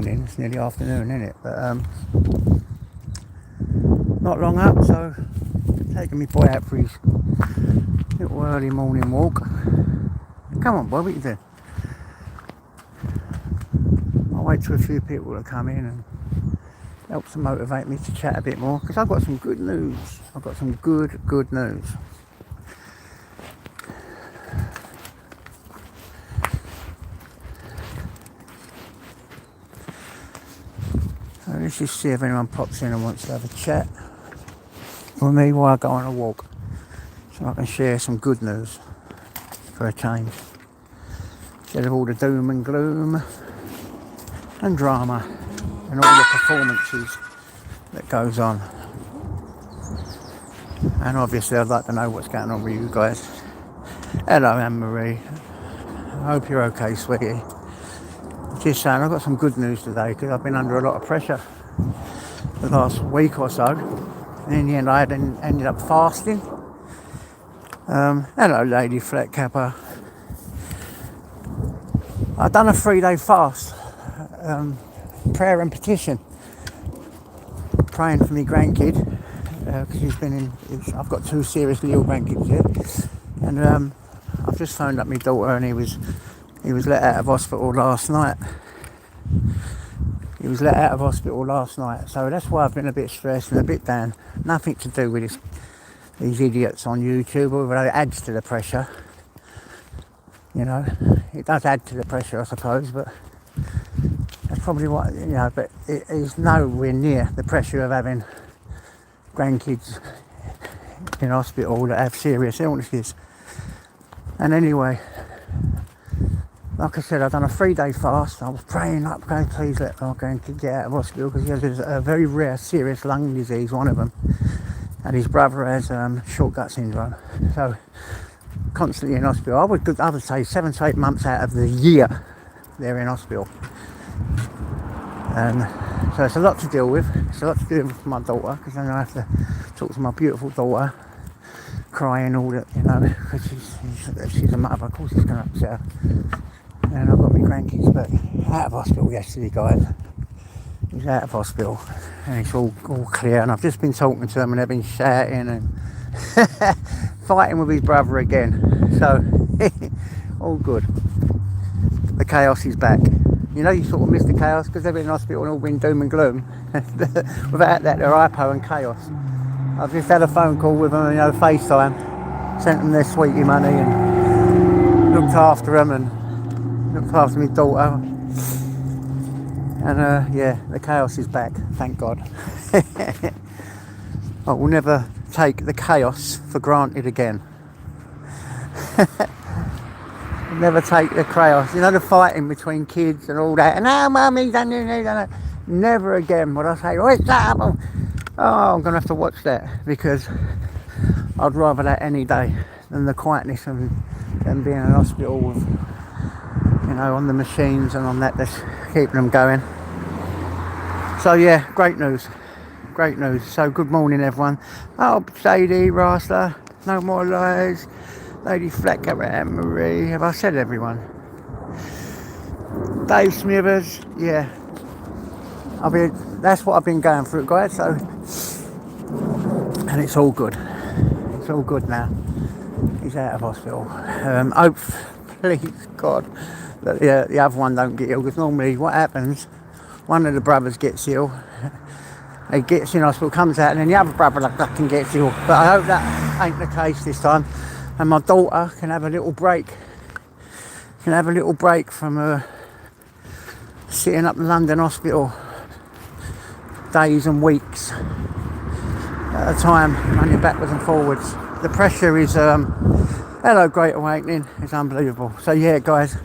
morning. It's nearly afternoon, isn't it? But not long up, so taking my boy out for his little early morning walk. Come on, boy, what you doing? I'll wait till a few people to come in and help to motivate me to chat a bit more, because I've got some good news. I've got some good news. So let's just see if anyone pops in and wants to have a chat with me while I go on a walk, so I can share some good news for a change, instead of all the doom and gloom and drama and all the performances that goes on. And obviously I'd like to know what's going on with you guys. Hello, Anne-Marie. I hope you're okay, sweetie. Just saying, I've got some good news today, because I've been under a lot of pressure the last week or so. And in the end I ended up fasting. Hello, Lady Flat Kappa. I've done a 3-day fast. Prayer and petition. Praying for me grandkid, because I've got 2 seriously ill grandkids here. And I've just phoned up my daughter, and he was let out of hospital last night. So that's why I've been a bit stressed and a bit down. Nothing to do with these idiots on YouTube, although it adds to the pressure. You know, it does add to the pressure, I suppose, but that's probably what, you know, but it is nowhere near the pressure of having grandkids in hospital that have serious illnesses. And anyway, like I said, I've done a 3-day fast. I was praying up, going, please let my grandkid get out of hospital, because he has a very rare serious lung disease, one of them, and his brother has short gut syndrome. So constantly in hospital. I would say 7 to 8 months out of the year they're in hospital. And so it's a lot to deal with. It's a lot to deal with for my daughter, because then I have to talk to my beautiful daughter, crying all that, you know, because she's a mother. Of course it's going to upset her. And I've got my grandkids, but out of hospital yesterday, guys. He's out of hospital, and it's all clear. And I've just been talking to him, and they've been shouting and fighting with his brother again. So all good. The chaos is back. You know, you sort of miss the chaos, because they've been in hospital and all been doom and gloom. Without that, they're hypo and chaos. I've just had a phone call with them, you know, FaceTime. Sent them their sweetie money and looked after them and looked after my daughter. And yeah, the chaos is back, thank God. I will never take the chaos for granted again. Never take the chaos, you know, the fighting between kids and all that. And oh, mummy, don't you need that? Never again would I say, oh, it's that. Oh, I'm going to have to watch that, because I'd rather that any day than the quietness of them being in hospital with, you know, on the machines and on that's keeping them going. So yeah, great news. So good morning, everyone. Oh, Sadie, Rasta, no more lies. Lady Flecker, Anne-Marie, have I said everyone? Dave Smithers, yeah. That's what I've been going through, guys, so, and it's all good. It's all good now. He's out of hospital. Hope, please, God, that the other one don't get ill, because normally what happens, one of the brothers gets ill, he gets in hospital, comes out, and then the other brother can get ill. But I hope that ain't the case this time. And my daughter can have a little break. From sitting up in London hospital days and weeks at a time, running backwards and forwards. The pressure is, hello Great Awakening, it's unbelievable. So yeah, guys,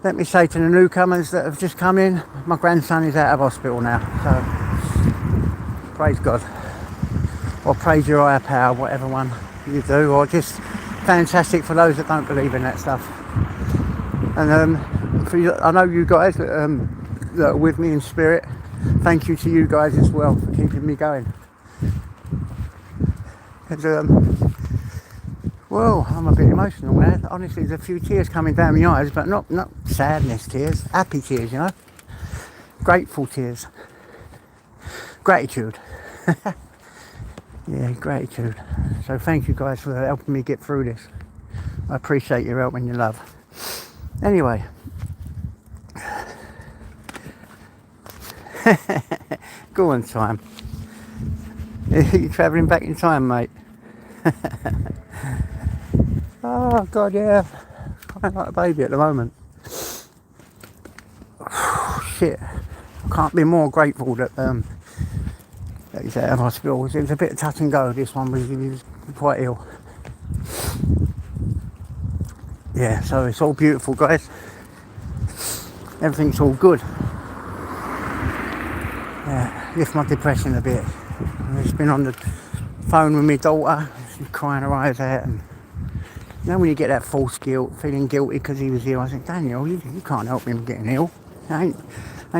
let me say to the newcomers that have just come in, my grandson is out of hospital now. So praise God, or praise your higher power, whatever one you do, or just fantastic for those that don't believe in that stuff. And I know you guys that are with me in spirit, thank you to you guys as well for keeping me going. Well, I'm a bit emotional now. Honestly, there's a few tears coming down my eyes, but not sadness tears, happy tears, you know. Grateful tears. Gratitude. Yeah, gratitude. So thank you guys for helping me get through this. I appreciate your help and your love. Anyway. Go on, time. You're travelling back in time, mate. Oh, God, yeah. I'm like a baby at the moment. Shit. I can't be more grateful that he's out of hospital. It was a bit touch and go, this one, he was quite ill. Yeah, so it's all beautiful, guys. Everything's all good. Yeah, lift my depression a bit. I've just been on the phone with my daughter. She's crying her eyes out. And you know when you get that false guilt, feeling guilty because he was ill. I said, Daniel, you can't help him getting ill. Ain't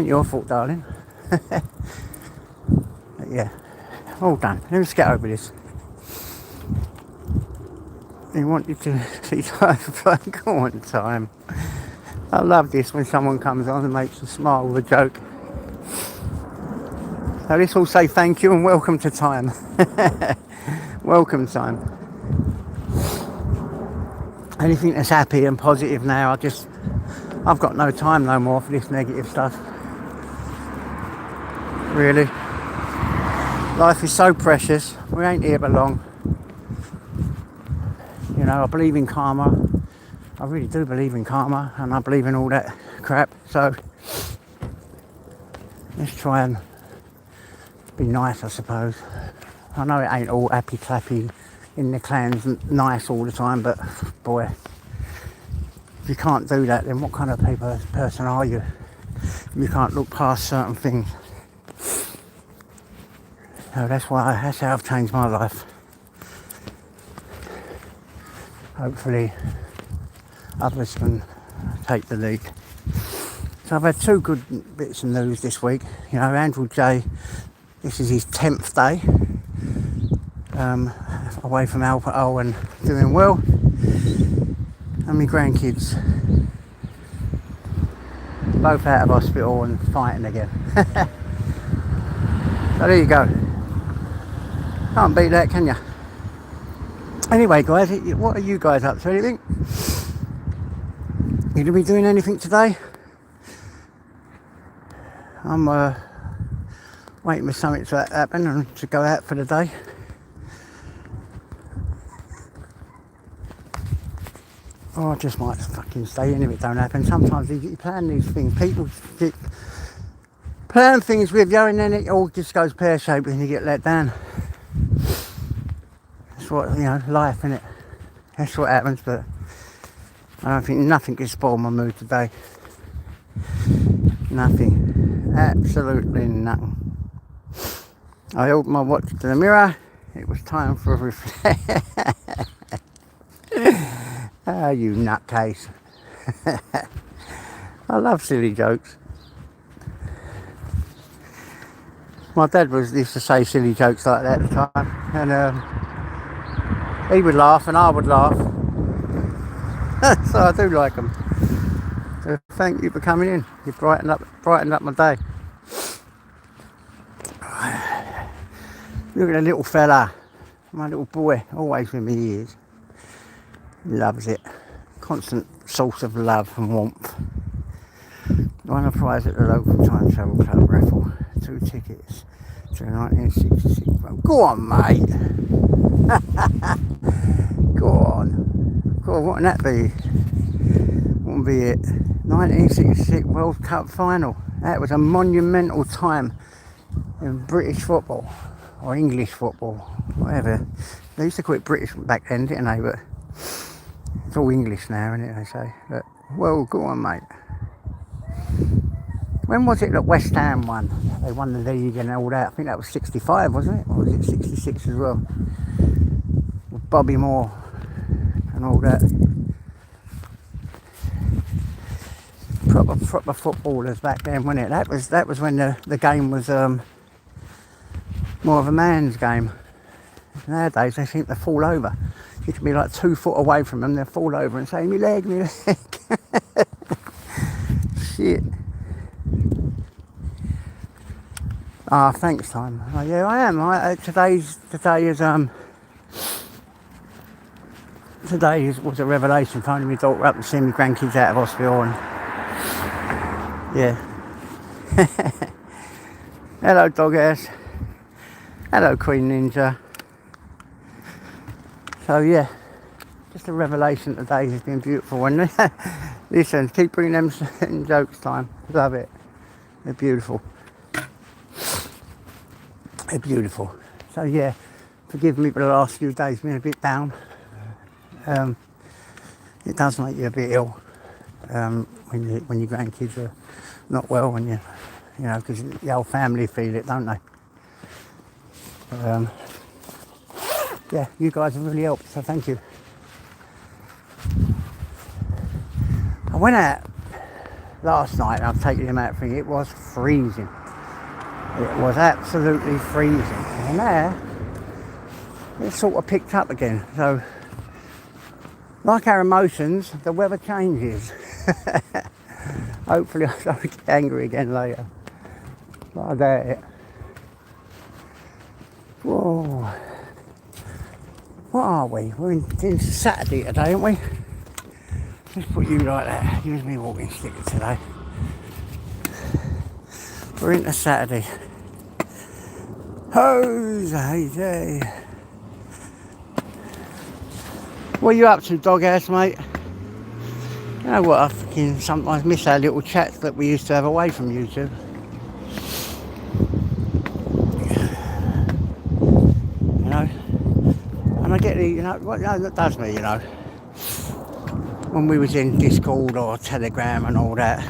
your fault, darling. But yeah, all done. Let's get over this. He wanted to see time. Go on, time. I love this when someone comes on and makes a smile with a joke. So let's all say thank you and welcome to time. Welcome, time. Anything that's happy and positive now, I've got no time no more for this negative stuff. Really. Life is so precious. We ain't here for long. You know, I believe in karma. I really do believe in karma, and I believe in all that crap. So let's try and be nice, I suppose. I know it ain't all happy clappy in the clans nice all the time, but boy, if you can't do that, then what kind of person are you? You can't look past certain things. So that's how I've changed my life. Hopefully others can take the lead. So I've had two good bits of news this week. You know, Andrew J, this is his 10th day away from alcohol and doing well. And my grandkids both out of hospital and fighting again. So there you go. Can't beat that, can you? Anyway, guys, what are you guys up to? Anything? You gonna be doing anything today? I'm waiting for something to happen and to go out for the day. Or I just might fucking stay in if it don't happen. Sometimes you plan these things. People plan things with you and then it all just goes pear-shaped and you get let down. That's what, you know, life, innit? That's what happens, but I don't think nothing can spoil my mood today. Nothing. Absolutely nothing. I held my watch to the mirror. It was time for a refresh. Oh, you nutcase. I love silly jokes. My dad used to say silly jokes like that at the time, and he would laugh and I would laugh. So I do like them. So thank you for coming in. You brightened up my day. Look at the little fella, my little boy, always with me he is. Loves it. Constant source of love and warmth. Won a prize at the local time travel club raffle. 2 tickets to 1966. Go on, mate. Go on. God, what would that be? Wouldn't be it. 1966 World Cup final. That was a monumental time in British football. Or English football. Whatever. They used to call it British back then, didn't they? But it's all English now, isn't it, they say. But, well, go on, mate. When was it that West Ham won? They won the league and all that. I think that was 65, wasn't it? Or was it 66 as well? With Bobby Moore and all that. Proper footballers back then, wasn't it? That was when the game was more of a man's game. Nowadays they seem to fall over. You can be like 2 foot away from them, they'll fall over and say, me leg. Shit. Ah, thanks, time. Oh, yeah, I am. Today was a revelation. Phoning my daughter up and seeing my grandkids out of hospital, and yeah. Hello, dog ass. Hello, Queen Ninja. So yeah, just a revelation today. Has been beautiful, and listen, keep bringing them jokes, time. Love it. They're beautiful. They're beautiful. So yeah, forgive me for the last few days being a bit down. It does make you a bit ill when your grandkids are not well, and you know, because the whole family feel it, don't they? Yeah, you guys have really helped, so thank you. I went out last night and I've taken him out for it was freezing. It was absolutely freezing. And now it sort of picked up again. So like our emotions, the weather changes. Hopefully I don't get angry again later. But I doubt it. Whoa. What are we? We're in Saturday today, aren't we? Let's put you like that. Use me walking sticker today. We're into Saturday. Jose. What are you up to, dog ass, mate? You know what, I fucking sometimes miss our little chats that we used to have away from YouTube. You know? And I get the, you know, what that does me, you know. When we was in Discord or Telegram and all that,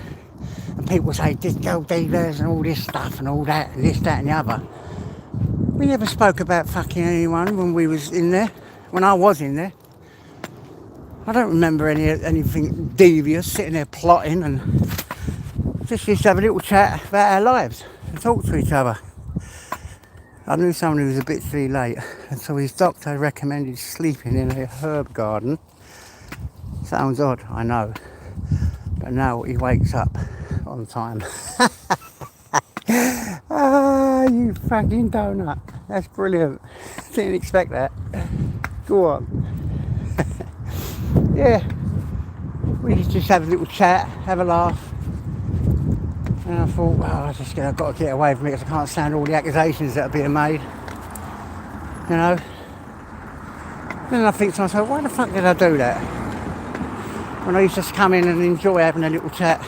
and people say disco dealers and all this stuff and all that and this, that and the other. We never spoke about fucking anyone when we was in there, when I was in there. I don't remember anything devious, sitting there plotting, and just used to have a little chat about our lives and talk to each other. I knew someone who was a bit too late, and so his doctor recommended sleeping in a herb garden. Sounds odd, I know, but now he wakes up on time. Ah, you fucking donut. That's brilliant. Didn't expect that. Go on. Yeah, we just have a little chat, have a laugh. And I thought, well, I've got to get away from it because I can't stand all the accusations that are being made. You know? Then I think to myself, why the fuck did I do that? When I used to just come in and enjoy having a little chat.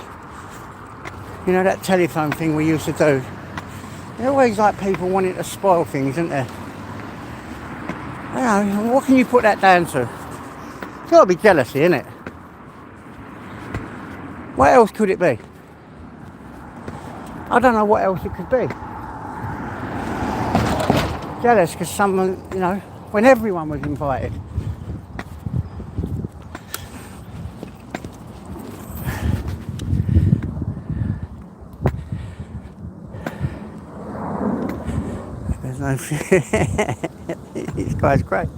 You know, that telephone thing we used to do. There's always like people wanting to spoil things, isn't there? You know, what can you put that down to? It's got to be jealousy, isn't it? What else could it be? I don't know what else it could be. Jealous because someone, you know, when everyone was invited. There's no this guy's great.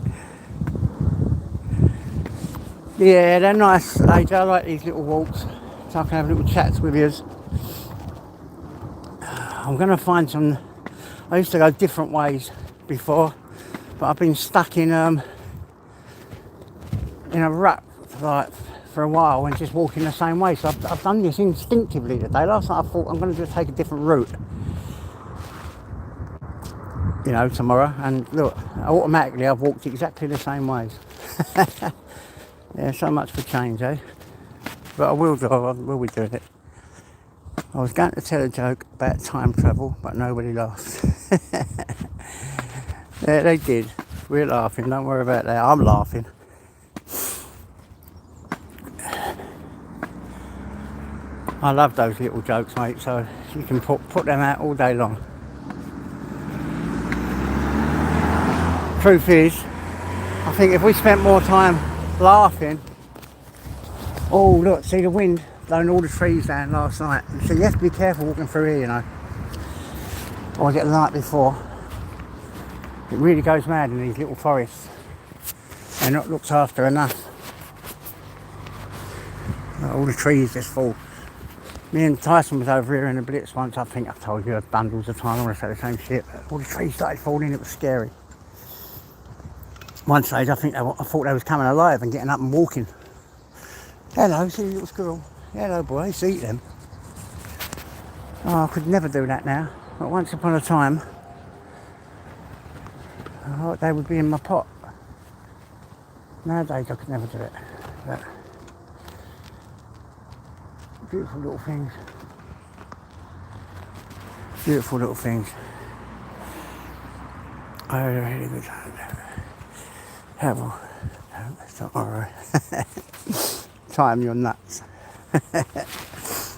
Yeah, they're nice, AJ. I like these little walks, so I can have little chats with you. I'm going to find some. I used to go different ways before, but I've been stuck in a rut for a while and just walking the same way. So I've done this instinctively today. Last night I thought I'm going to just take a different route, you know, tomorrow. And look, automatically I've walked exactly the same ways. Yeah, so much for change, eh? But I will be doing it. I was going to tell a joke about time travel, but nobody laughed. Yeah, they did. We're laughing, don't worry about that. I'm laughing. I love those little jokes, mate, so you can put them out all day long. Truth is, I think if we spent more time laughing. Oh, look, see the wind blowing all the trees down last night. So you have to be careful walking through here, you know. Or was it the night before? It really goes mad in these little forests. They're not looked after enough. All the trees just fall. Me and Tyson was over here in the Blitz once. I think I've told you bundles of time. I want to say the same shit. All the trees started falling. It was scary. One stage, I thought they was coming alive and getting up and walking. Hello, see little squirrel. Hello, boy. Eat them. Oh, I could never do that now. But once upon a time, they would be in my pot. Nowadays, I could never do it. But beautiful little things. Beautiful little things. Oh, really good. Have tomorrow. Time you're nuts.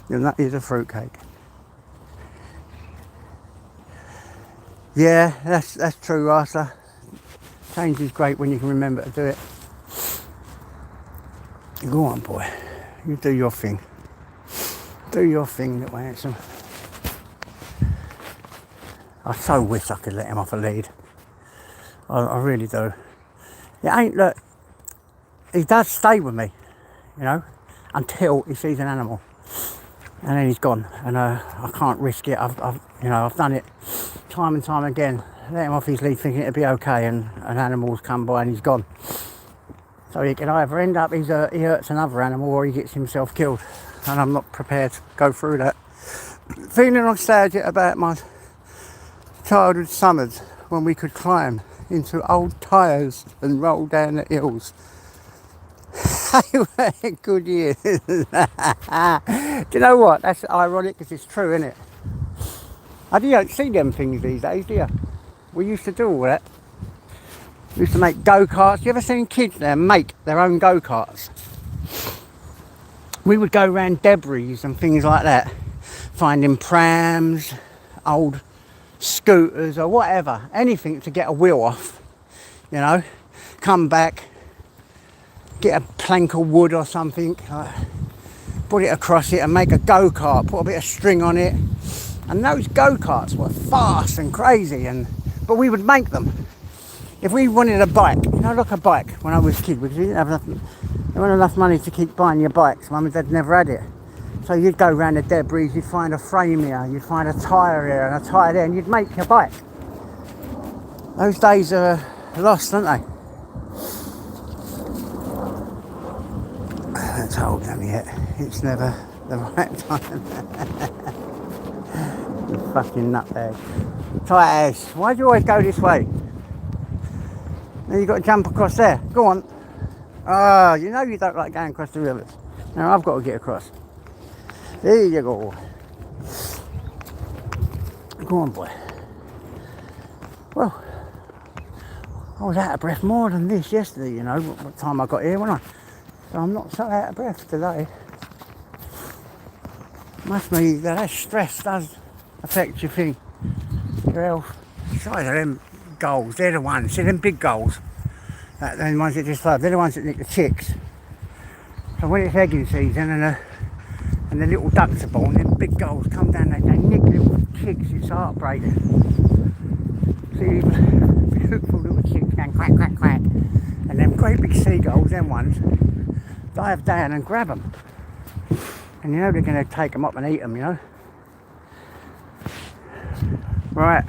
You're nutty as a fruitcake. Yeah, that's true, Arthur. Change is great when you can remember to do it. Go on, boy. You do your thing. Do your thing, little handsome. I so wish I could let him off a lead. I really do. It ain't, look, he does stay with me, you know, until he sees an animal. And then he's gone. And I can't risk it. I've done it time and time again. Let him off his lead thinking it'd be okay, and an animal's come by and he's gone. So he can either end up he hurts another animal or he gets himself killed. And I'm not prepared to go through that. Feeling nostalgic about my childhood summers when we could climb into old tyres and roll down the hills. They were good years. Do you know what? That's ironic because it's true, isn't it? You don't see them things these days, do you? We used to do all that. We used to make go-karts. You ever seen kids there make their own go-karts? We would go around debris and things like that, finding prams, old scooters or whatever, anything to get a wheel off, you know, come back, get a plank of wood or something, put it across it and make a go-kart, put a bit of string on it. And those go-karts were fast and crazy, but we would make them. If we wanted a bike, you know, like a bike when I was a kid, because we didn't have enough, there wasn't enough money to keep buying your bikes. Mum and Dad never had it. So you'd go around the debris, you'd find a frame here, you'd find a tyre here and a tyre there, and you'd make your bike. Those days are lost, aren't they? I told them yet, it's never the right time. You fucking nutbag. Tight ass, why do you always go this way? Now you've got to jump across there. Go on. Oh, you know you don't like going across the rivers. Now I've got to get across. There you go. Go on, boy. Well, I was out of breath more than this yesterday, you know, what time I got here, wasn't I? So I'm not so out of breath today. Must be that stress does affect your thing, your health. Size of them gulls, they're the ones, see them big gulls, they're the ones that just love, they're the ones that nick the chicks. So when it's egging season and the little ducks are born, them big gulls come down, they nick little chicks, it's heartbreaking. See these beautiful little chicks going quack, quack, quack, and them great big seagulls, them ones, dive down and grab them. And you know they're going to take them up and eat them, you know. Right,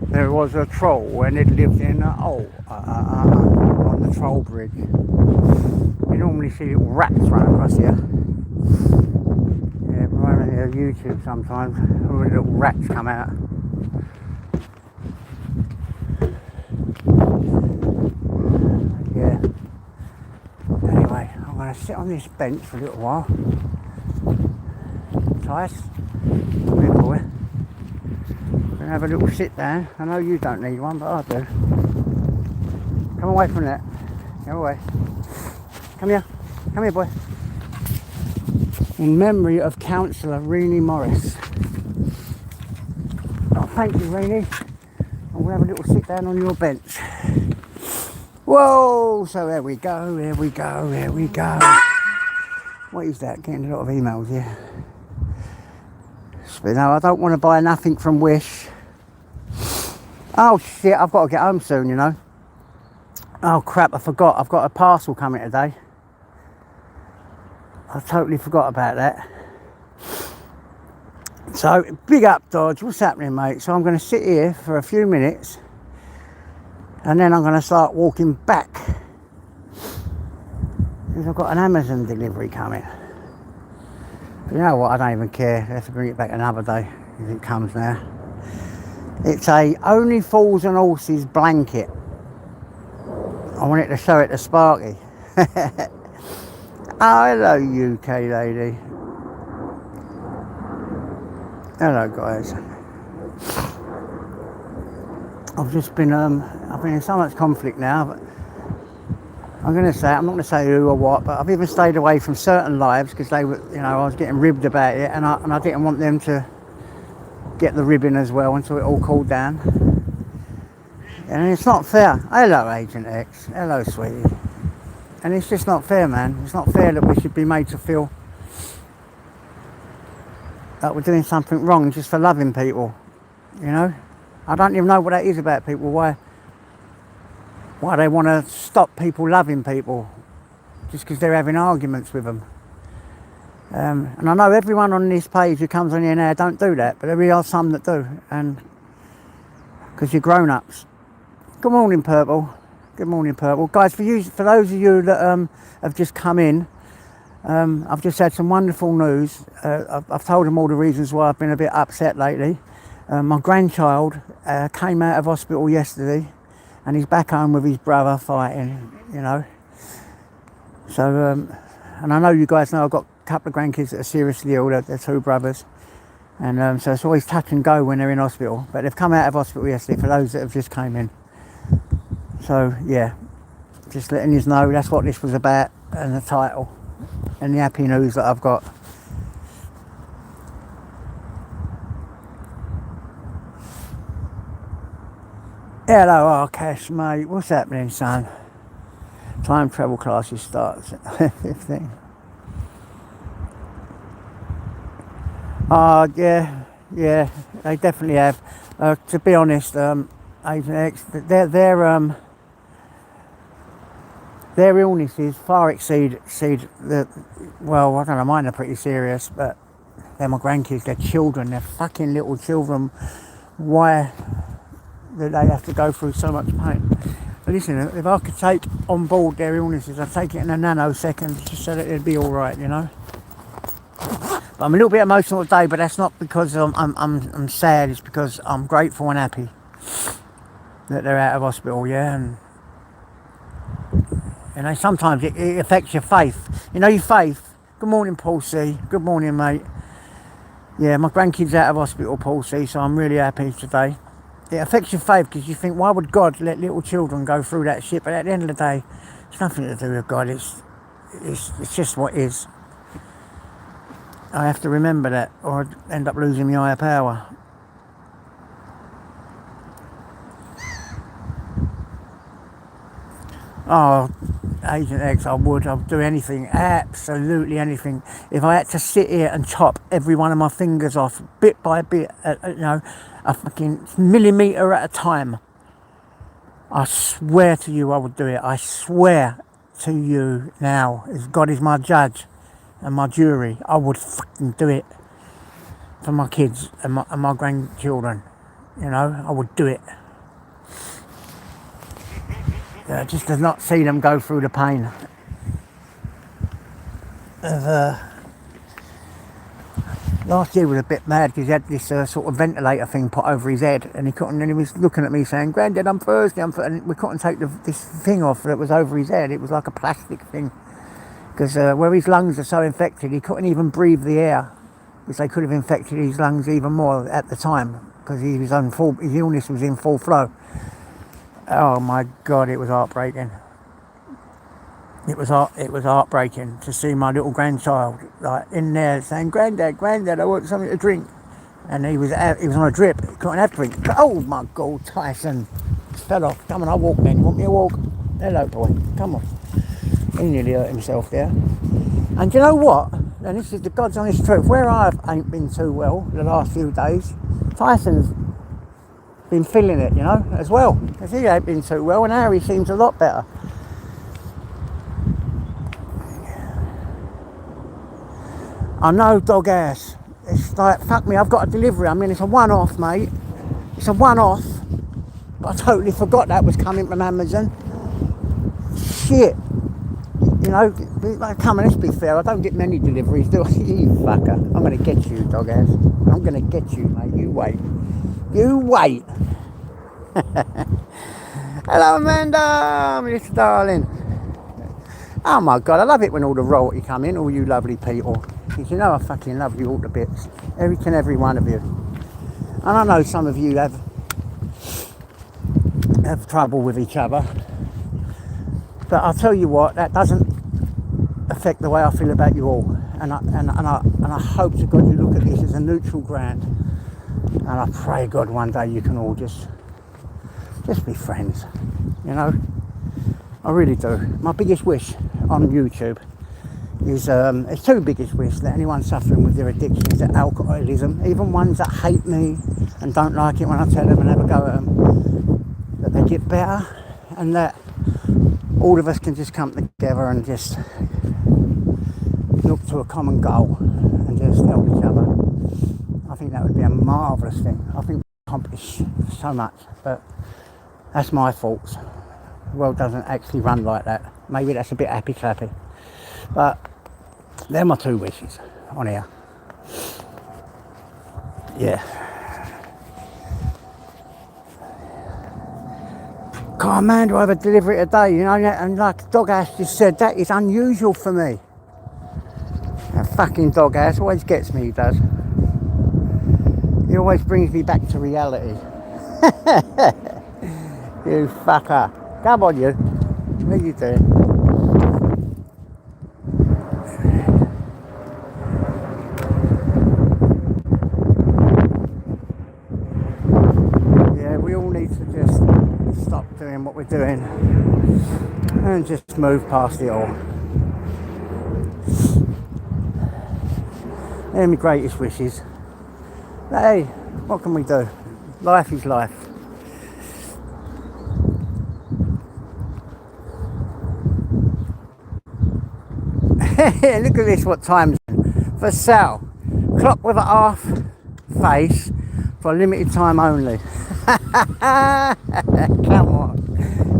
there was a troll and it lived in on the troll bridge. You normally see little rats run across here. Yeah, right on here, YouTube sometimes, where little rats come out. Yeah. Anyway, I'm going to sit on this bench for a little while. Tice, come here, boy. We're going to have a little sit down. I know you don't need one, but I do. Come away from that. Come away. Come here. Come here, boy. In memory of Councillor Renee Morris. Oh, thank you, Renee. I'm going to have a little sit down on your bench. Whoa! So there we go, there we go, there we go. What is that? Getting a lot of emails here. But no, I don't want to buy nothing from Wish. Oh shit, I've got to get home soon, you know. Oh crap, I forgot. I've got a parcel coming today. I totally forgot about that. So, big up, Dodge. What's happening, mate? So I'm going to sit here for a few minutes and then I'm going to start walking back because I've got an Amazon delivery coming. But you know what? I don't even care. I have to bring it back another day if it comes now. It's a Only Fools and Horses blanket. I wanted to show it to Sparky. Oh, hello, UK lady. Hello, guys. I've just been, I've been in so much conflict now, but I'm not going to say who or what, but I've even stayed away from certain lives because they were, you know, I was getting ribbed about it, and I didn't want them to get the ribbing as well until it all cooled down. And it's not fair. Hello, Agent X. Hello, sweetie. And it's just not fair, man. It's not fair that we should be made to feel that we're doing something wrong just for loving people, you know? I don't even know what that is about people, why they want to stop people loving people just because they're having arguments with them. And I know everyone on this page who comes on here now don't do that, but there are some that do, and because you're grown-ups. Good morning, Purple. Good morning, Purple. Guys, for those of you that have just come in, I've just had some wonderful news. I've told them all the reasons why I've been a bit upset lately. My grandchild came out of hospital yesterday and he's back home with his brother fighting, you know. So, and I know you guys know I've got a couple of grandkids that are seriously ill, they're two brothers. And so it's always touch and go when they're in hospital. But they've come out of hospital yesterday for those that have just came in. So, yeah, just letting you know that's what this was about and the title. And the happy news that I've got. Hello, Arkesh, mate. What's happening, son? Time travel classes starts at 15. Yeah, they definitely have. To be honest, Agent X, their illnesses far exceed the, well, I don't know, mine are pretty serious, but they're my grandkids, they're children, they're fucking little children. Why do they have to go through so much pain? But listen, if I could take on board their illnesses, I'd take it in a nanosecond just so that it'd be alright, you know? But I'm a little bit emotional today, but that's not because I'm sad, it's because I'm grateful and happy that they're out of hospital, yeah? And you know, sometimes it affects your faith. You know, your faith. Good morning, Paul C. Good morning, mate. Yeah, my grandkid's out of hospital, Paul C, so I'm really happy today. It affects your faith because you think, why would God let little children go through that shit? But at the end of the day, it's nothing to do with God. It's just what is. I have to remember that, or I'd end up losing my higher power. Oh, Agent X, I'd do anything, absolutely anything. If I had to sit here and chop every one of my fingers off, bit by bit, you know, a fucking millimetre at a time, I swear to you I would do it. I swear to you now, as God is my judge and my jury, I would fucking do it for my kids and my grandchildren. You know, I would do it. Just to not see them go through the pain of, last year was a bit mad because he had this sort of ventilator thing put over his head, and he couldn't, and he was looking at me saying, "Granddad, I'm thirsty, and we couldn't take this thing off that was over his head. It was like a plastic thing, because where his lungs are so infected, he couldn't even breathe the air, because they could have infected his lungs even more at the time, because he was his illness was in full flow. Oh my God, it was heartbreaking. It was heartbreaking to see my little grandchild like in there saying, "Granddad, I want something to drink," and he was on a drip. He couldn't have drink. Oh my God, Tyson fell off. Come on, I'll walk then. You want me to walk? Hello, boy. Come on. He nearly hurt himself there. And you know what? And this is the God's honest truth. Where I ain't been too well the last few days, Tyson's been feeling it, you know, as well, because he ain't been too well, and now he seems a lot better. I know, dog ass. it's like, fuck me, I've got a delivery. I mean, it's a one-off, mate. It's a one-off. But I totally forgot that was coming from Amazon. Shit. You know, like, come on, let's be fair. I don't get many deliveries, do I? You fucker. I'm going to get you, dog ass. I'm going to get you, mate. You wait. You wait. Hello, Amanda. Mr. Darling. Oh, my God. I love it when all the royalty come in, all you lovely people. Because you know I fucking love you all to bits. Every one of you. And I know some of you have trouble with each other. But I'll tell you what, that doesn't affect the way I feel about you all. And I hope to God you look at this as a neutral ground. And I pray God one day you can all just be friends. You know? I really do. My biggest wish on YouTube is it's two biggest wishes: that anyone suffering with their addictions to alcoholism, even ones that hate me and don't like it when I tell them and have a go at them, that they get better, and that all of us can just come together and just look to a common goal and just help each other. I think that would be a marvellous thing. I think we accomplish so much, but that's my thoughts. The world doesn't actually run like that. Maybe that's a bit happy clappy, but they're my two wishes on here. Yeah. God, man, do I have a delivery today? You know, and like Dog Ass just said, that is unusual for me. That fucking Dog Ass always gets me, he does. He always brings me back to reality. You fucker. Come on, you. What are you doing? Yeah, we all need to just stop doing what we're doing and just move past it all. They're my greatest wishes. But hey, what can we do? Life is life. Look at this, what time's for sale. Clock with a half face for a limited time only.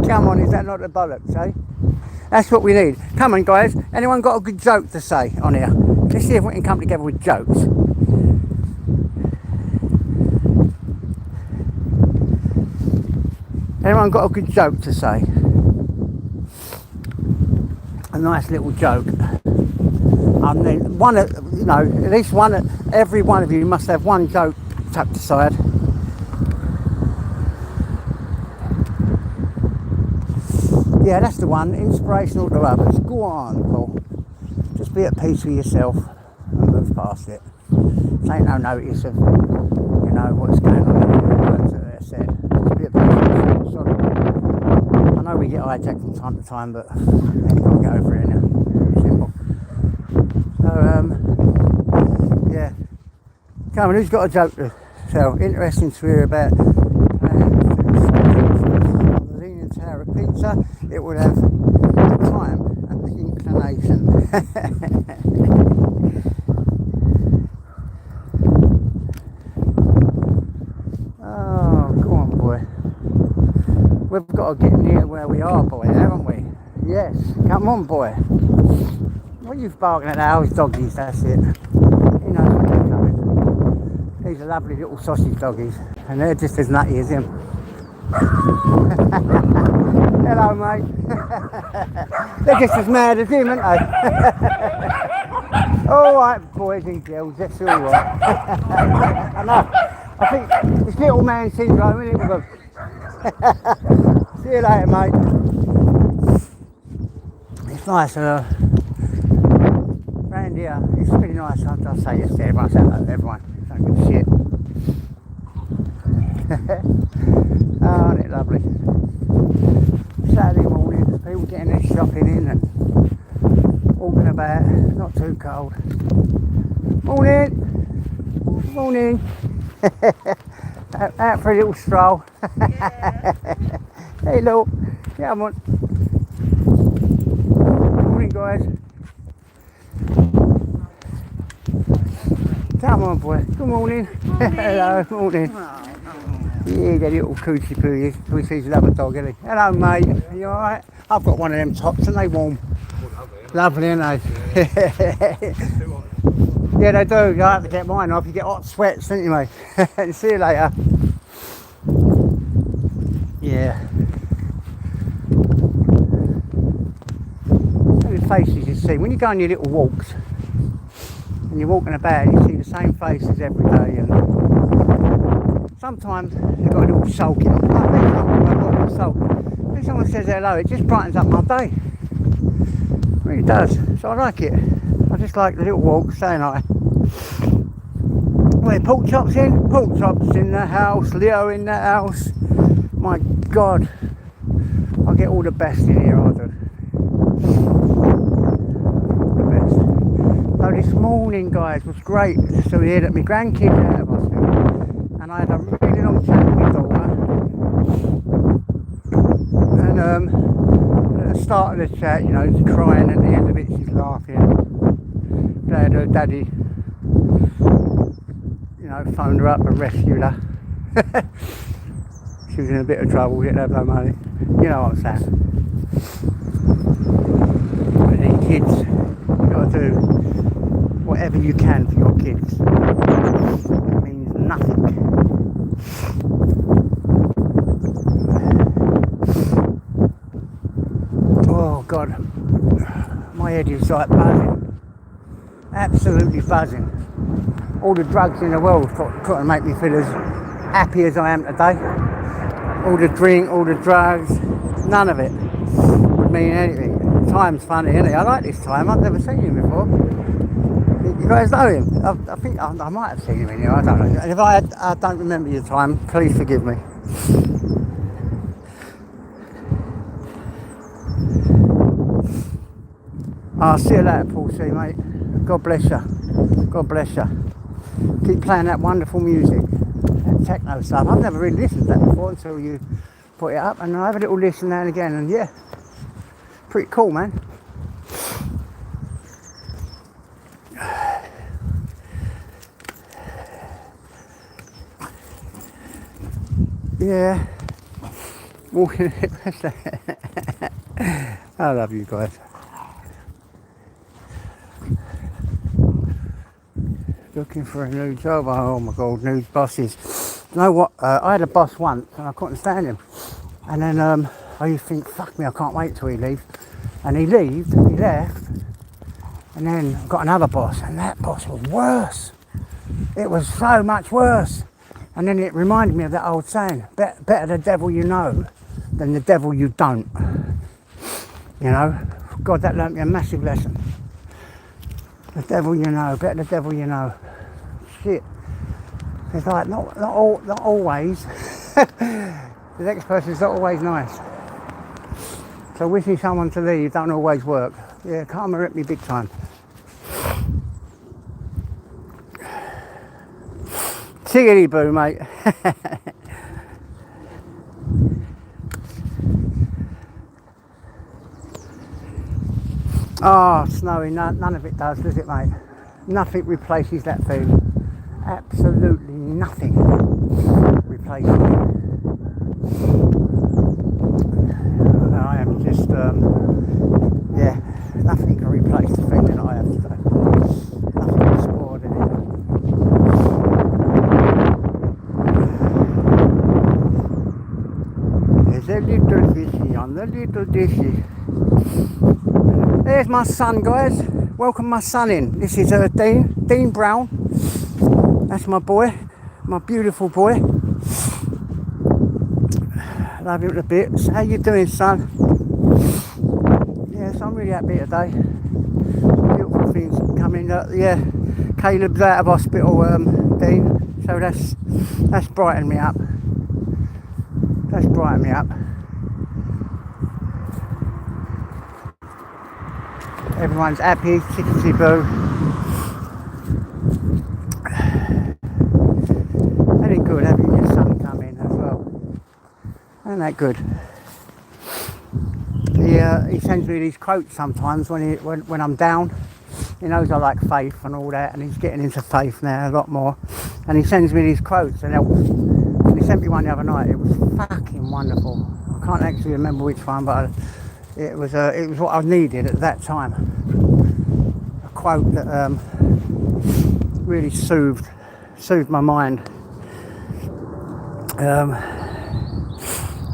Come on, is that not the bollocks, eh? That's what we need. Come on, guys. Anyone got a good joke to say on here? Let's see if we can come together with jokes. Anyone got a good joke to say? A nice little joke. I mean, one, you know, at least one, every one of you must have one joke tucked aside. Yeah, that's the one. Inspirational to others. Go on, Paul. Just be at peace with yourself and move past it. Take no notice of, you know, what's going on in the words that they're said. Just be at peace with yourself. Sorry. I know we get hijacked from time to time, but you can't get over it now. Simple. So, yeah. Come on, who's got a joke to tell? Interesting to hear about the Leaning Tower of Pizza. It would have the time and the inclination. Oh, go on, boy. We've got to get near where we are, boy, haven't we? Yes, come on, boy. What are you barking at those doggies? That's it. He knows when they're coming. These are lovely little sausage doggies, and they're just as nutty as him. Hello, mate. They're just as mad as him, aren't they? All right, boys and girls, that's all right. I know. I think it's little man syndrome, isn't it, with them? See you later, mate. It's nice round here. It's really nice. I'll say yes to everyone. I say hello to everyone. Don't give a shit. Oh, isn't it lovely? Saturday morning, people getting their shopping in and walking about. Not too cold. Morning. Morning. Out for a little stroll. Yeah. Hey, look. Come on. Morning, guys. Come Come on, boy. Good morning. Hello, morning. Yeah, the little coochie poo is. We see another dog, isn't he? Hello, mate. Are you alright? I've got one of them tops and they warm. Lovely, aren't they? Yeah, they do. You have to get mine off. You get hot sweats, don't you, mate? See you later. Yeah. The faces you see when you go on your little walks and you're walking about, you see the same faces every day, and sometimes they've got a little sulk in them. I've got a little sulk. When someone says hello, it just brightens up my day. It really does. So I like it. I just like the little walks, saying hi. Where pork chops in? Pork chops in the house. Leo in the house. My God, I get all the best in here, I do. The best. So this morning, guys, was great. So we had my grandkids out of hospital, and I had a really long chat with my daughter. And at the start of the chat, you know, she's crying. At the end of it, she's laughing. Glad her daddy, you know, phoned her up and rescued her. She was in a bit of trouble, didn't have no money. You know what I'm saying. But these kids, you've got to do whatever you can for your kids. It means nothing. Oh God, my head is like buzzing. Absolutely buzzing. All the drugs in the world couldn't make me feel as happy as I am today. All the drink, all the drugs, none of it would mean anything. Time's funny, isn't it? I like this time. I've never seen him before. You guys know him? I think I might have seen him in here. I don't know. And if I don't remember your time, please forgive me. I'll see you later, Paul C, mate. God bless you. God bless you. Keep playing that wonderful music. Techno stuff. I've never really listened to that before until you put it up, and I have a little listen now and again, and yeah, pretty cool, man. Yeah, walking. I love you guys. Looking for a new job. Oh my God, new bosses. You know what? I had a boss once and I couldn't stand him. And then I used to think, fuck me, I can't wait till he leaves. And he left. And then got another boss, and that boss was worse. It was so much worse. And then it reminded me of that old saying, better the devil you know than the devil you don't. You know? God, that learnt me a massive lesson. The devil you know, better the devil you know. Shit. It's like, not always. The next person's not always nice. So wishing someone to leave don't always work. Yeah, karma hit me big time. Tiggity boo, mate. Oh, snowy, none of it does it, mate? Nothing replaces that feeling. Absolutely nothing replaces it. I am just, yeah, nothing can replace the feeling I have today. Nothing is spoiled in it. There's a little dishy on the little dishy. There's my son, guys. Welcome my son in. This is Dean Brown. That's my boy, my beautiful boy. Love him to bits. How you doing, son? Yes, I'm really happy today. Beautiful things coming up. Yeah, Caleb's out of hospital, Dean. So that's brightened me up. That's brightened me up. Everyone's happy, chickasy boo. Ain't it good having your son come in as well? Ain't that good? He sends me these quotes sometimes when I'm down. He knows I like faith and all that, and he's getting into faith now a lot more. And he sends me these quotes and helps. And he sent me one the other night. It was fucking wonderful. I can't actually remember which one, but it was what I needed at that time. A quote that really soothed my mind.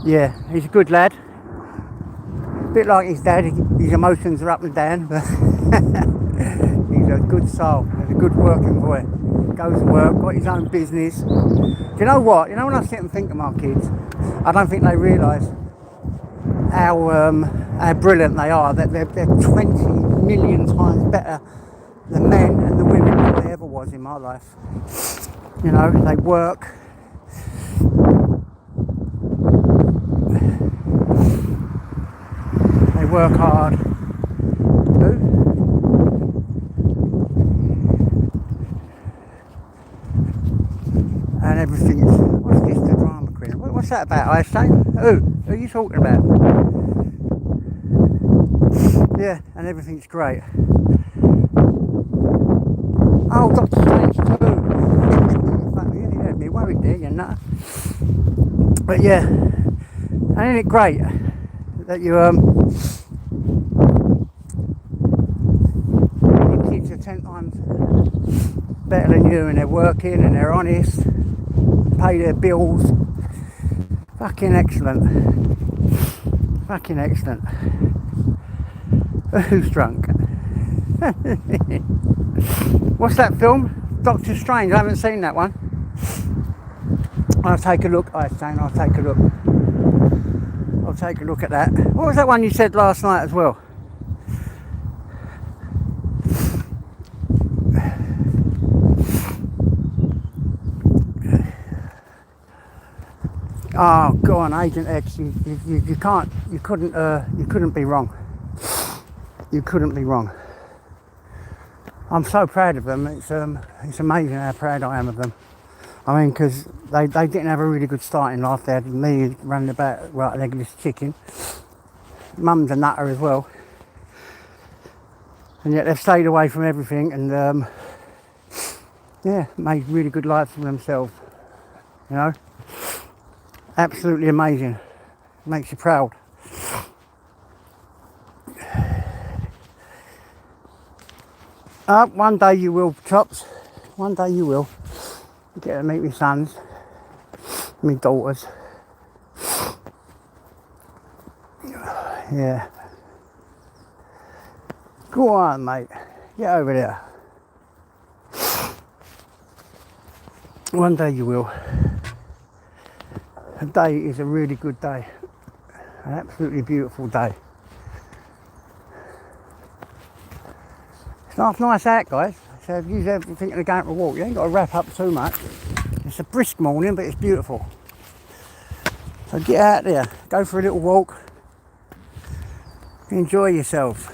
Yeah, he's a good lad. A bit like his dad, his emotions are up and down, but he's a good soul. He's a good working boy. Goes to work, got his own business. Do you know what? You know, when I sit and think of my kids, I don't think they realise how brilliant they are. That they're 20 million times better the men and the women than there ever was in my life. You know, they work. They work hard. Who? And everything. What's this, the drama queen? What's that about, Einstein? Who are you talking about? Yeah, and everything's great. Oh, Dr. Strange too. You had me worried there, you know. But yeah, and isn't it great that your kids are 10 times better than you, and they're working and they're honest, pay their bills. Fucking excellent. Fucking excellent. Who's drunk? What's that film? Doctor Strange. I haven't seen that one. I'll take a look. I'll take a look. I'll take a look at that. What was that one you said last night as well? Oh, go on, Agent X. You couldn't be wrong. You couldn't be wrong. I'm so proud of them. It's amazing how proud I am of them. I mean, because they didn't have a really good start in life. They had me running about like a legless chicken. Mum's a nutter as well. And yet they've stayed away from everything and yeah, made really good lives for themselves. You know? Absolutely amazing. Makes you proud. One day you will, Chops. One day you will. You get to meet my sons, my daughters. Yeah. Go on, mate. Get over there. One day you will. Today is a really good day. An absolutely beautiful day. It's nice out, guys. So if you're ever thinking of going for a walk, you ain't got to wrap up too much. It's a brisk morning, but it's beautiful. So get out there, go for a little walk, enjoy yourselves.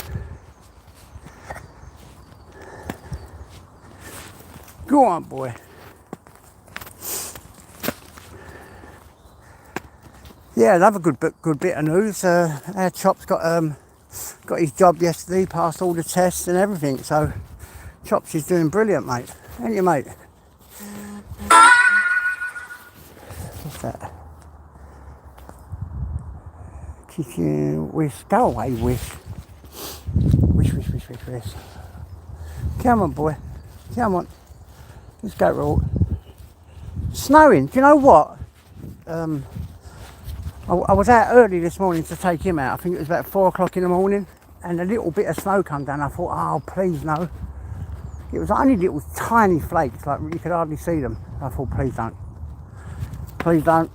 Go on, boy. Yeah, another good bit of news. Our Chops got his job yesterday, passed all the tests and everything. So Chops is doing brilliant, mate. Ain't you, mate? What's that? Kitchen wish. Go away, wish. Wish. Come on, boy. Come on. Let's go, roll. Snowing. Do you know what? I was out early this morning to take him out. I think it was about 4 o'clock in the morning, and a little bit of snow come down. I thought, oh, please no. It was only little tiny flakes, like you could hardly see them. I thought, please don't. Please don't.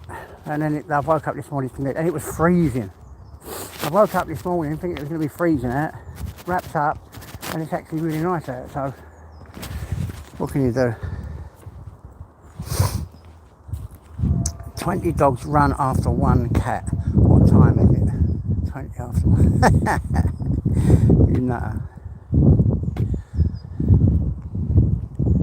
And then I woke up this morning and it was freezing. I woke up this morning thinking it was going to be freezing out, wrapped up, and it's actually really nice out. So, what can you do? 20 dogs run after one cat. What time is it? 20 after one. You know.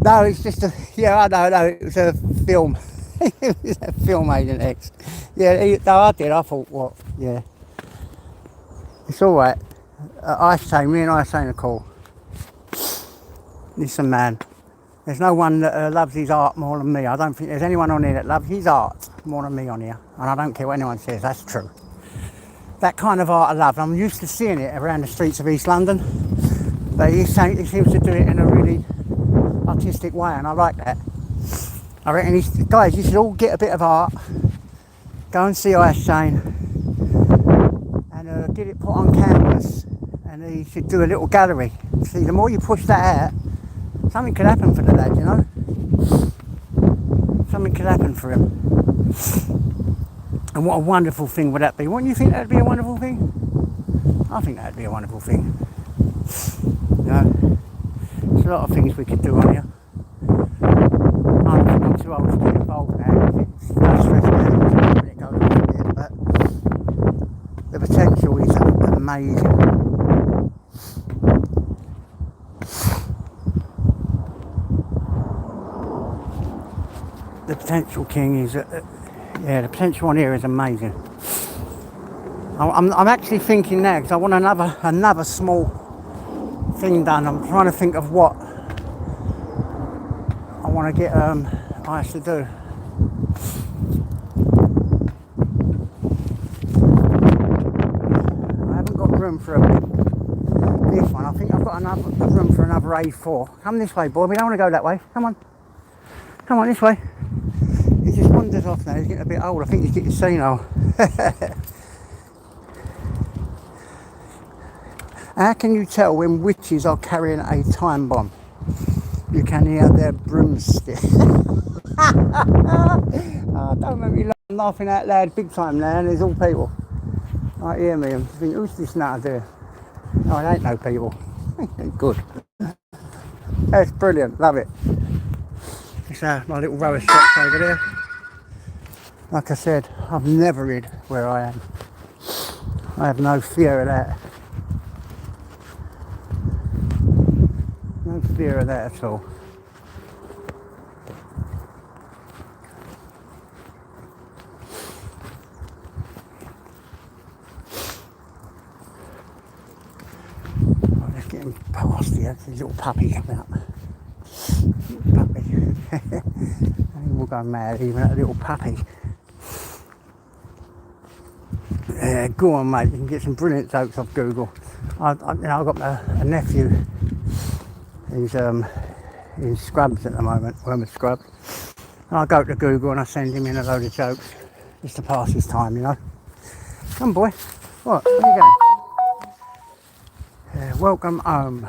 No, it's just a... Yeah, I know. It was a film. It was a film, Agent X. Yeah, no, I did. I thought, what? Yeah. It's alright. Me and I are saying a call. Listen, man, there's no one that loves his art more than me. I don't think there's anyone on here that loves his art more than me on here. And I don't care what anyone says, that's true. That kind of art I love. I'm used to seeing it around the streets of East London. But he seems to do it in a really artistic way, and I like that. I reckon, guys, you should all get a bit of art. Go and see Ice Chain. And get it put on canvas. And he should do a little gallery. See, the more you push that out, something could happen for the lad, you know? Something could happen for him. And what a wonderful thing would that be? Wouldn't you think that would be a wonderful thing? I think that would be a wonderful thing. You know? There's a lot of things we could do on here. I'm too old to get involved now. It's no stress now when it goes on a bit, but the potential is amazing. The potential, King, is yeah, the potential on here is amazing. I'm actually thinking now, because I want another small thing done. I'm trying to think of what I want to get Ice to do. I haven't got room for this one. I think I've got enough room for another A4. Come this way, boy. We don't want to go that way. Come on. Come on, this way. He just wanders off now. He's getting a bit old. I think he's getting senile. How can you tell when witches are carrying a time bomb? You can hear their broomstick. Oh, don't make me laugh. I'm laughing out loud big time now, and there's all people. I hear me and think, who's this now there? No, it ain't no people. Good. That's brilliant. Love it. It's my little row of shops over there. Like I said, I've never hid where I am. I have no fear of that. No fear of that at all. Oh, just getting past here. There's a little puppy coming up. Puppy. We'll go mad even at a little puppy. Yeah, go on, mate. You can get some brilliant jokes off Google. I've got a nephew. He's in Scrubs at the moment, Wormwood Scrubs. And I go to Google and I send him in a load of jokes just to pass his time, you know. Come, boy. What? Where are you going? Welcome home.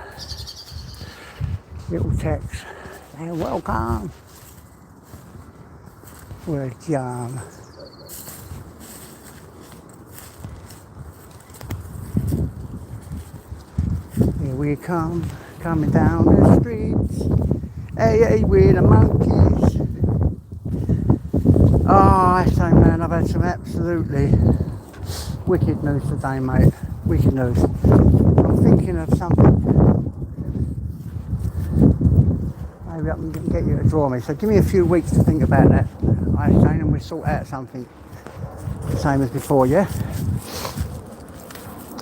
Little text. Welcome. Well done. Here we come, coming down the streets. Hey, hey, we're the monkeys. Oh, I say, man, I've had some absolutely wicked news today, mate. Wicked news. I'm thinking of something. Maybe I can get you to draw me. So give me a few weeks to think about that, I say, and we'll sort out something the same as before, yeah?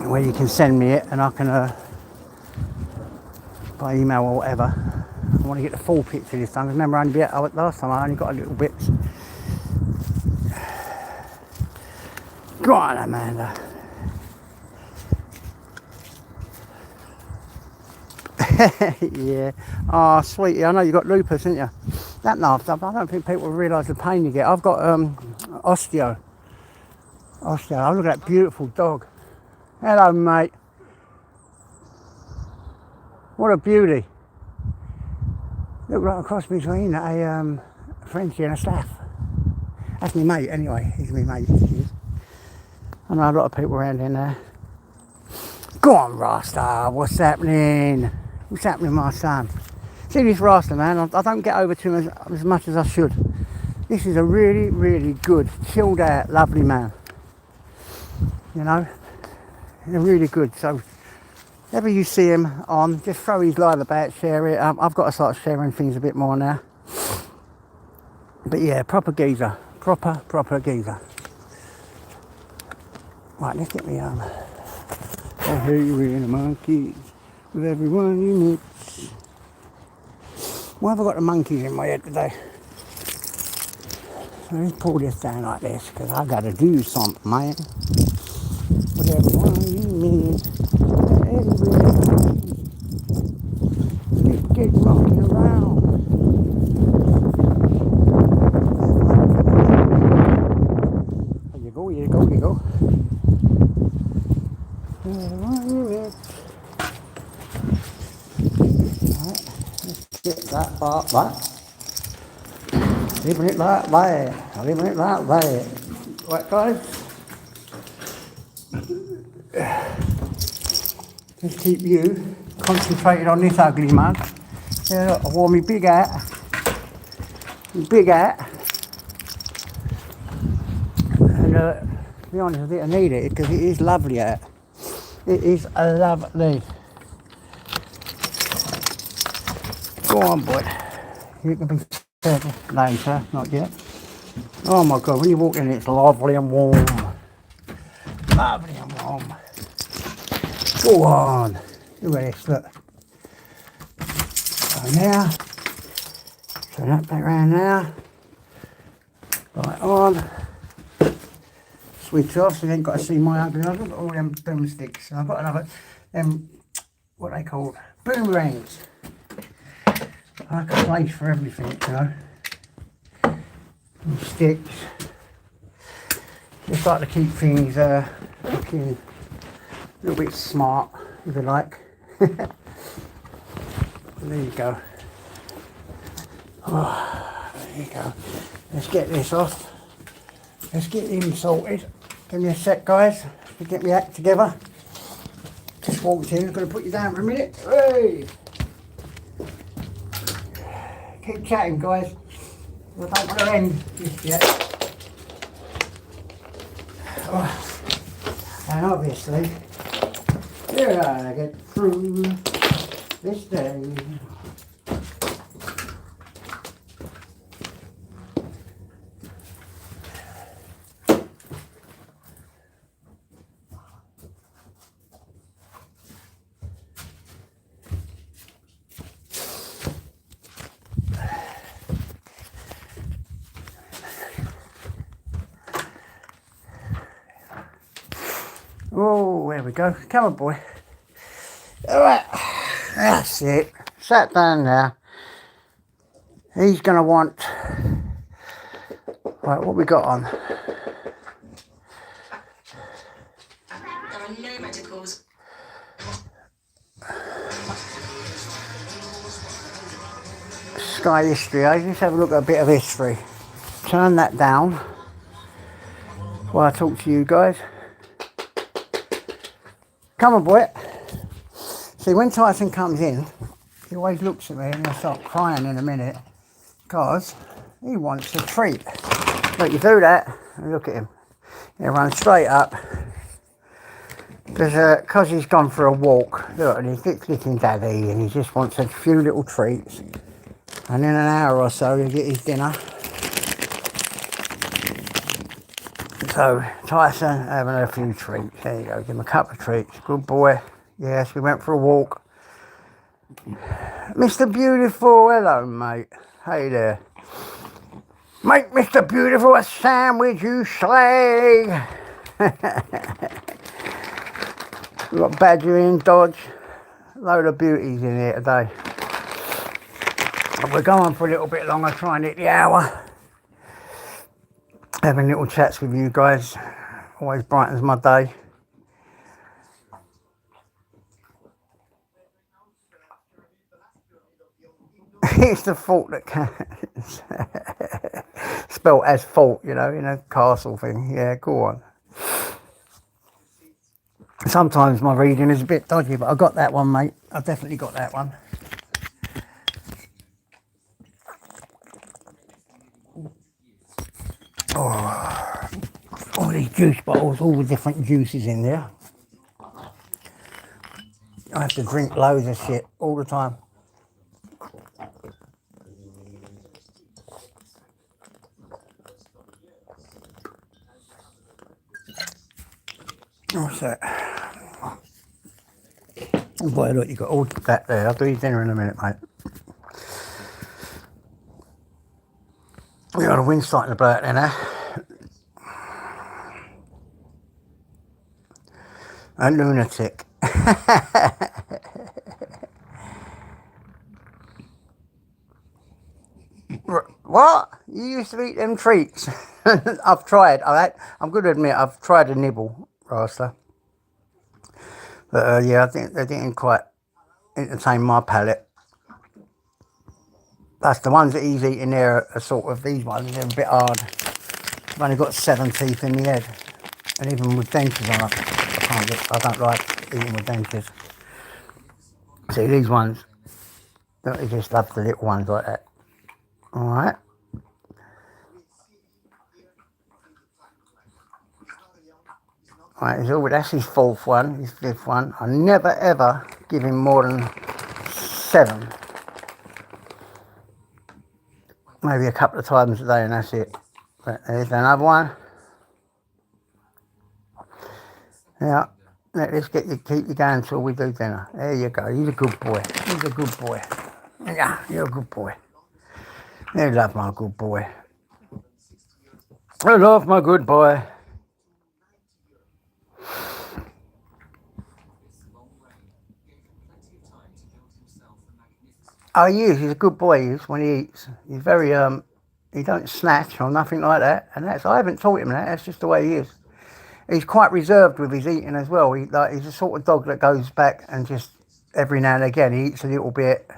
Where you can send me it and I can, by email or whatever. I want to get the full picture this time. Remember, last time I only got a little bit. Go on, Amanda. Yeah. Oh, sweetie, I know you got lupus, haven't you? That laughed up. I don't think people realise the pain you get. I've got osteo. Oh, look at that beautiful dog. Hello, mate. What a beauty. Look right across between a Frenchie and a Staff. That's my mate anyway. He's my mate. I know a lot of people around in there. Go on, Rasta. What's happening? What's happening, my son? See this Rasta, man. I don't get over to him as much as I should. This is a really, really good, chilled out, lovely man. You know? They're really good. So, whenever you see him on, just throw his line about, share it. I've got to start sharing things a bit more now. But yeah, proper geezer. Proper geezer. Right, let's get me I hear you in the monkeys with everyone you meet. Why have I got the monkeys in my head today? So let's pull this down like this, because I got to do something, man. Whatever one you mean. Get rocking around. There you go, you go, you go. Alright, let's get that part back. Leaving it like that, leaving it like that. Right guys? Just keep you concentrated on this ugly mug. Yeah, look, I wore my big hat. Big hat. And to be honest, I didn't need it because it is lovely hat. It is lovely. Go on, boy. You can be careful later, not yet. Oh my god, when you walk in, it's lovely and warm. Lovely and warm. Go on. Look at this, look. So now, turn that back around now. Right on. Switch off so you ain't got to see my ugly. I've got all them boomsticks. I've got another, what they call boomerangs. I like a place for everything, you know. And sticks. Just like to keep things looking a little bit smart, if you like. There you go. Oh, there you go. Let's get this off. Let's get him sorted. Give me a sec, guys. Let me get my act together. Just walked in. I'm going to put you down for a minute. Hey! Keep chatting, guys. I don't want to end just yet. Oh. And obviously, here I get through this day. Oh, there we go. Come on, boy. All right. That's it. Sat down now. He's going to want... Right, what we got on? There are no medicals. Sky history, eh? Let's have a look at a bit of history. Turn that down while I talk to you guys. Come on, boy. See, when Tyson comes in, he always looks at me and I start crying in a minute because he wants a treat. Look, you do that and look at him. He'll run straight up because he's gone for a walk. Look, and he keeps licking daddy and he just wants a few little treats. And in an hour or so, he'll get his dinner. So, Tyson having a few treats. There you go, give him a couple of treats. Good boy. Yes, we went for a walk. Mr. Beautiful, hello, mate. Hey there. Make Mr. Beautiful a sandwich, you slag. We've got Badger in, Dodge. Load of beauties in here today. We're going for a little bit longer, trying to hit the hour. Having little chats with you guys always brightens my day. It's the fault that counts. Spelt as fault, you know, in a castle thing. Yeah, go on. Sometimes my reading is a bit dodgy, but I got that one, mate. I definitely got that one. Oh, all these juice bottles, all the different juices in there. I have to drink loads of shit all the time. What's that? Oh boy, look, you got all that there. I'll do your dinner in a minute, mate. wind's starting to blow out there now. A lunatic. What? You used to eat them treats? I've tried. I'm going to admit I've tried a nibble, Rasta. But yeah, I think they didn't quite entertain my palate. Plus the ones that he's eating there are sort of, these ones, they're a bit hard. I've only got 7 teeth in the head. And even with dentures on, I don't like eating with dentures. See, these ones, they just love the little ones like that. Alright. Right, that's his 4th one, his 5th one. I never ever give him more than 7. Maybe a couple of times a day and that's it. But there's another one. Yeah, let's keep you going until we do dinner. There you go, he's a good boy. He's a good boy. Yeah, you're a good boy. I love my good boy. I love my good boy. Oh, he is. He's a good boy. He is when he eats. He's very he don't snatch or nothing like that. And I haven't taught him that. That's just the way he is. He's quite reserved with his eating as well. He's a sort of dog that goes back and just every now and again he eats a little bit.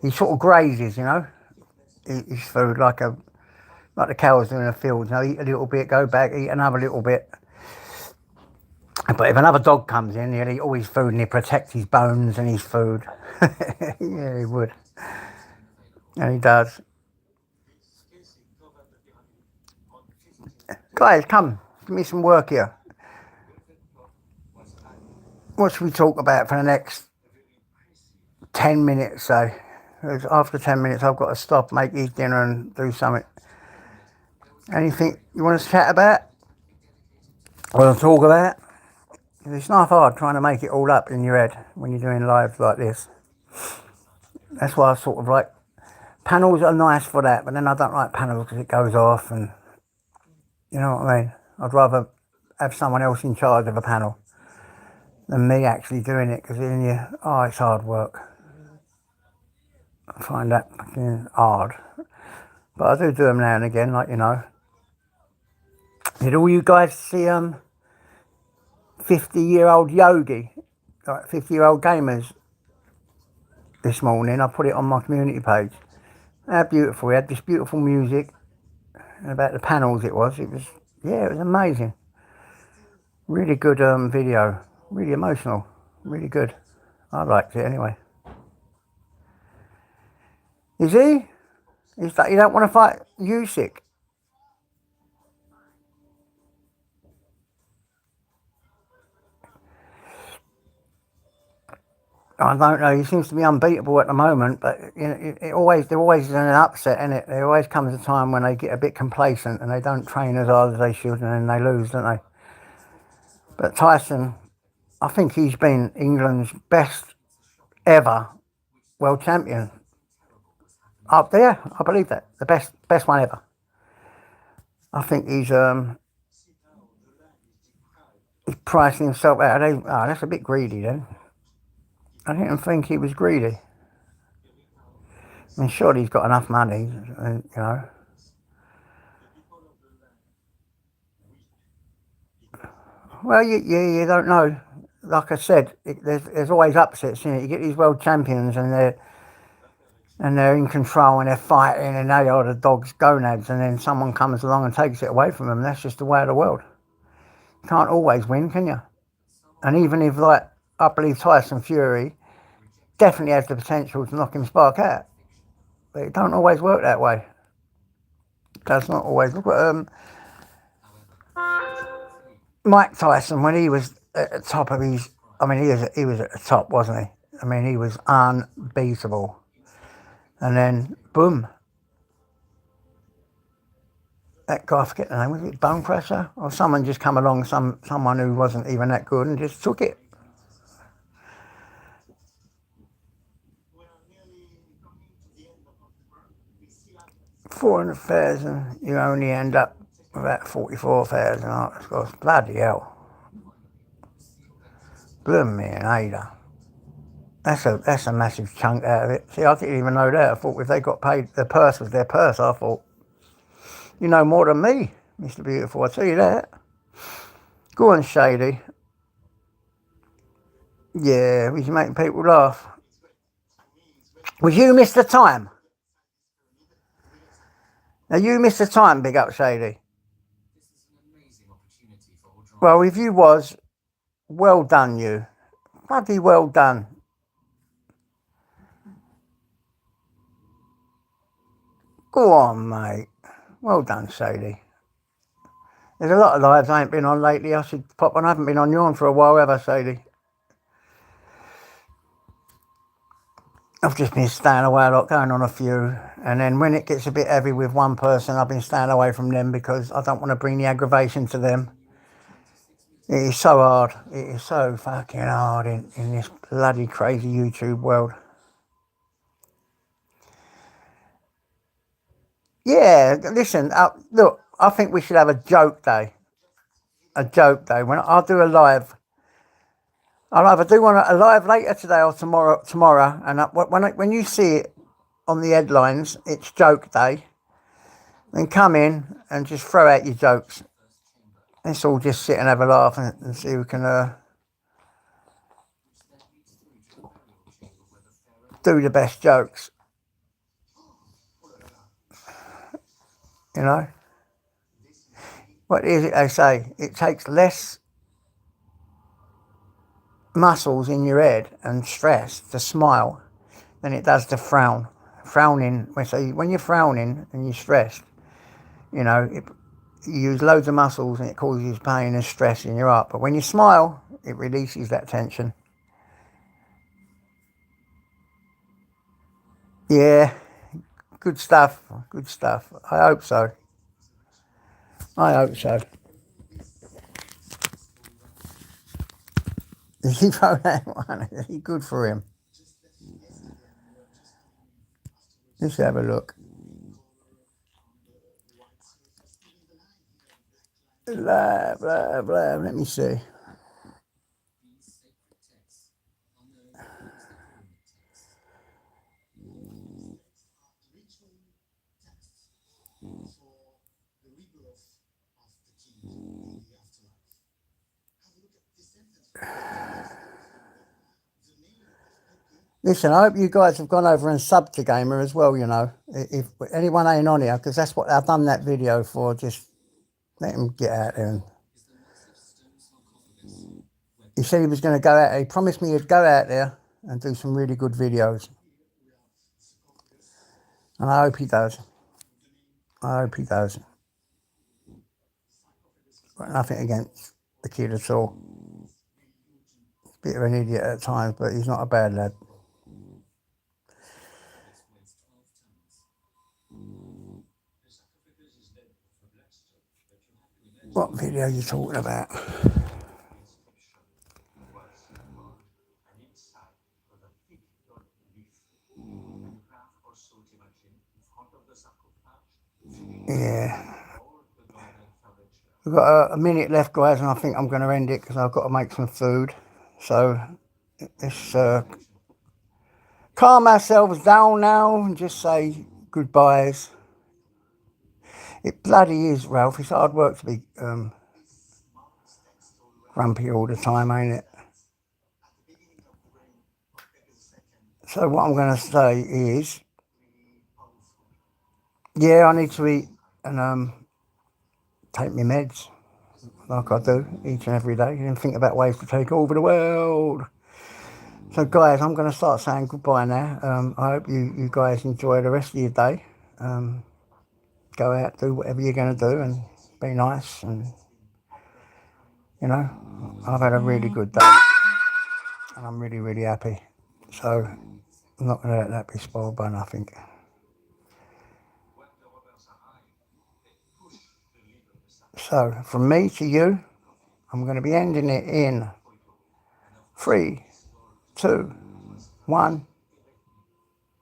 He sort of grazes, you know. His food like the cows do in the fields. You know, eat a little bit, go back, eat another little bit. But if another dog comes in, he'll eat all his food and he'll protect his bones and his food. Yeah, he would. And he does. Guys, come. Give me some work here. What should we talk about for the next 10 minutes, say? Because after 10 minutes, I've got to stop, make his dinner and do something. Anything you want to chat about? Want to talk about? It's not hard trying to make it all up in your head when you're doing lives like this. That's why I sort of like, panels are nice for that, but then I don't like panels because it goes off and, you know what I mean? I'd rather have someone else in charge of a panel than me actually doing it, because then it's hard work. I find that fucking hard. But I do them now and again, like, you know. Did all you guys see 50-year-old Yogi, like 50-year-old gamers this morning? I put it on my community page. How beautiful. We had this beautiful music, and about the panels it was amazing. Really good video, really emotional, really good. I liked it anyway. Is he? He's like, you don't want to fight Usyk? I don't know. He seems to be unbeatable at the moment, but you know, there always is an upset in it. There always comes a time when they get a bit complacent and they don't train as hard as they should, and then they lose, don't they? But Tyson, I think he's been England's best ever world champion. Up there, I believe that. The best one ever. I think he's pricing himself out. That's a bit greedy then. I didn't think he was greedy. I mean, surely he's got enough money, you know. Well, you don't know. Like I said, there's always upsets in it. You get these world champions and they're in control and they're fighting and they are the dog's gonads, and then someone comes along and takes it away from them. That's just the way of the world. You can't always win, can you? And even if, like, I believe Tyson Fury definitely has the potential to knock him spark out, but it don't always work that way. It does not always. Look at Mike Tyson when he was at the top of his. I mean, he was at the top, wasn't he? I mean, he was unbeatable. And then, boom. That guy, I forget the name, was it Bone Crusher? Or someone just come along, someone who wasn't even that good and just took it. 400,000, you only end up with about 44,000. Oh, bloody hell. Blooming Ada. That's a massive chunk out of it. See, I didn't even know that. I thought if they got paid, the purse was their purse. I thought, you know more than me, Mr. Beautiful, I tell you that. Go on, Shady. Yeah, we should make people laugh. Was you Mr. Time? Now you Mr. Time, big up Shady. Well, if you was, well done you. Bloody well done. Go on, mate. Well done, Shady. There's a lot of lives I ain't been on lately. I should pop on. I haven't been on yours for a while, have I, Shady? I've just been staying away a lot, going on a few. And then when it gets a bit heavy with one person, I've been staying away from them because I don't want to bring the aggravation to them. It is so hard. It is so fucking hard in this bloody crazy YouTube world. Yeah, listen, look, I think we should have a joke day. A joke day. When I'll do a live, I'll either do one a live later today or tomorrow. And when you see it on the headlines, it's joke day. Then come in and just throw out your jokes. Let's all just sit and have a laugh and see who can do the best jokes. You know? What is it they say? It takes less muscles in your head and stress to smile than it does to frown. Frowning, when you're frowning and you're stressed, you know, you use loads of muscles and it causes pain and stress in your heart. But when you smile, it releases that tension. Yeah, good stuff, good stuff. I hope so. I hope so. Did he throw that one? Is he good for him? Let's have a look. Blah, blah, blah. Let me see. Listen, I hope you guys have gone over and subbed to Gamer as well, you know. If anyone ain't on here, because that's what I've done that video for, just let him get out there. And he said he was going to go out there. He promised me he'd go out there and do some really good videos. And I hope he does. I hope he does. Got nothing against the kid at all. Bit of an idiot at times, but he's not a bad lad. What video are you talking about? Yeah. We've got a minute left, guys, and I think I'm going to end it because I've got to make some food. So let's calm ourselves down now and just say goodbyes. It bloody is, Ralph. It's hard work to be grumpy all the time, ain't it? So what I'm going to say is, yeah, I need to eat and take my meds like I do each and every day and think about ways to take over the world. So guys, I'm going to start saying goodbye now. I hope you guys enjoy the rest of your day. Go out, do whatever you're going to do and be nice. And, you know, I've had a really good day and I'm really, really happy. So I'm not going to let that be spoiled by nothing. So from me to you, I'm going to be ending it in 3, 2, 1.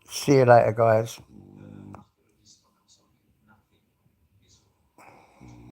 See you later, guys.